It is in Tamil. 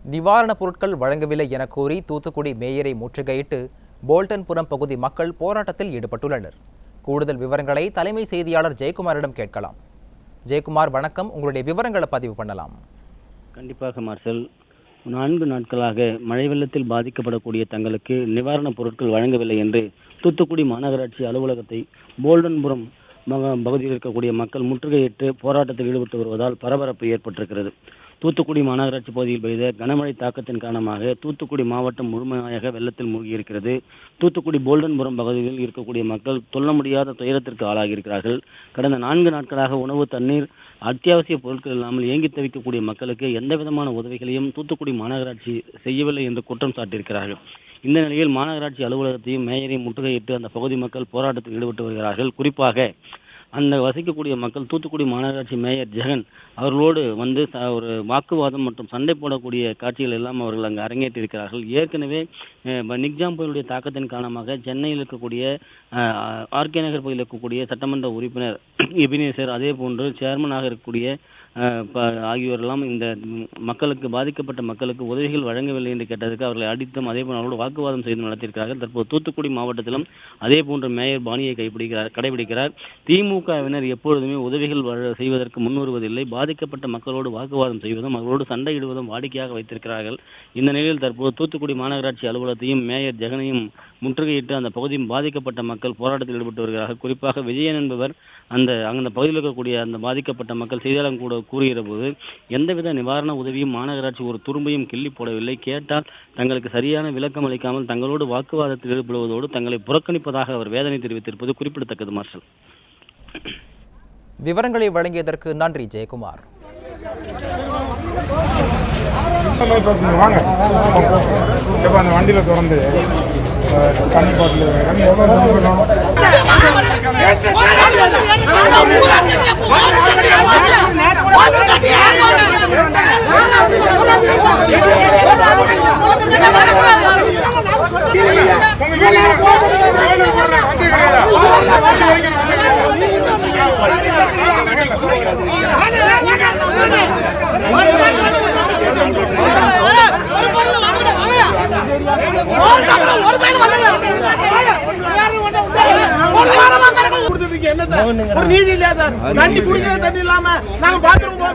நிவாரணப் பொருட்கள் வழங்கவில்லை என கூறி தூத்துக்குடி மேயரை முற்றுகையிட்டு போல்டன்புரம் பகுதி மக்கள் போராட்டத்தில் ஈடுபட்டுள்ளனர். கூடுதல் விவரங்களை தலைமை செய்தியாளர் ஜெயக்குமாரிடம் கேட்கலாம். ஜெயக்குமார், வணக்கம். உங்களுடைய விவரங்களை பதிவு பண்ணலாம். கண்டிப்பாக மார்ஷல். 4 நாட்களாக மழை வெள்ளத்தில் பாதிக்கப்படக்கூடிய தங்களுக்கு நிவாரணப் பொருட்கள் வழங்கவில்லை என்று தூத்துக்குடி மாநகராட்சி அலுவலகத்தை போல்டன்புரம் பகுதியில் இருக்கக்கூடிய மக்கள் முற்றுகையிட்டு போராட்டத்தில் ஈடுபட்டு வருவதால் பரபரப்பு ஏற்பட்டிருக்கிறது. தூத்துக்குடி மாநகராட்சி பகுதியில் பெய்த கனமழை தாக்கத்தின் காரணமாக தூத்துக்குடி மாவட்டம் முழுமையாக வெள்ளத்தில் மூழ்கியிருக்கிறது. தூத்துக்குடி போல்டன்புரம் பகுதியில் இருக்கக்கூடிய மக்கள் சொல்ல முடியாத துயரத்திற்கு ஆளாகியிருக்கிறார்கள். கடந்த 4 நாட்களாக உணவு, தண்ணீர், அத்தியாவசிய பொருட்கள் இல்லாமல் ஏங்கி தவிக்கக்கூடிய மக்களுக்கு எந்த விதமான உதவிகளையும் தூத்துக்குடி மாநகராட்சி செய்யவில்லை என்று குற்றம் சாட்டியிருக்கிறார்கள். இந்த நிலையில் மாநகராட்சி அலுவலகத்தையும் மேயரையும் முற்றுகையிட்டு அந்த பகுதி மக்கள் போராட்டத்தில் ஈடுபட்டு வருகிறார்கள். குறிப்பாக அந்த வசிக்கக்கூடிய மக்கள் தூத்துக்குடி மாநகராட்சி மேயர் ஜெகன் அவர்களோடு வந்து ஒரு வாக்குவாதம் மற்றும் சண்டை போடக்கூடிய காட்சிகள் எல்லாம் அவர்கள் அங்கு அரங்கேற்றிருக்கிறார்கள். ஏற்கனவே நிக்ஜாம் புயலுடைய தாக்கத்தின் காரணமாக சென்னையில் இருக்கக்கூடிய ஆர்கே நகர் பகுதியில் இருக்கக்கூடிய சட்டமன்ற உறுப்பினர் எபினேசர், அதே போன்று சேர்மனாக இருக்கக்கூடிய ஆகியோரெல்லாம் இந்த மக்களுக்கு, பாதிக்கப்பட்ட மக்களுக்கு உதவிகள் வழங்கவில்லை என்று கேட்டதற்கு அவர்களை அடித்தும் அதே போன்று அவரோடு வாக்குவாதம் செய்து நடத்தியிருக்கிறார்கள். தற்போது தூத்துக்குடி மாவட்டத்திலும் அதே போன்று மேயர் பாணியை கடைபிடிக்கிறார். திமுகவினர் எப்பொழுதுமே உதவிகள் செய்வதற்கு முன்வருவதில்லை. பாதிக்கப்பட்ட மக்களோடு வாக்குவாதம் செய்வதும் அவர்களோடு சண்டையிடுவதும் வாடிக்கையாக வைத்திருக்கிறார்கள். இந்த நிலையில் தற்போது தூத்துக்குடி மாநகராட்சி அலுவலகத்தையும் மேயர் ஜெகனையும் முற்றுகையிட்டு அந்த பகுதியில் பாதிக்கப்பட்ட மக்கள் போராட்டத்தில் ஈடுபட்டு வருகிறார்கள். குறிப்பாக விஜயன் என்பவர் அந்த பகுதியில் இருக்கக்கூடிய அந்த பாதிக்கப்பட்ட மக்கள் செய்தியாளர் கூட கூறுகிற போது எந்தவித நிவாரண உதவியும் மாநகராட்சி ஒரு துரும்பையும் கிள்ளி போடவில்லை. கேட்டால் தங்களுக்கு சரியான விளக்கம் அளிக்காமல் தங்களோடு வாக்குவாதத்தில் ஈடுபடுவதோடு தங்களை புறக்கணிப்பதாக அவர் வேதனை தெரிவித்திருப்பது குறிப்பிடத்தக்கது. மார்ஷல், விவரங்களை வழங்கியதற்கு நன்றி ஜெயக்குமார். வண்டியில திறந்து தண்ணி பாட்டில் ஒரு நீதி இல்லையா சார்? தண்ணி குடிக்கிற தண்ணி இல்லாம நாங்க பாத்ரூம் போக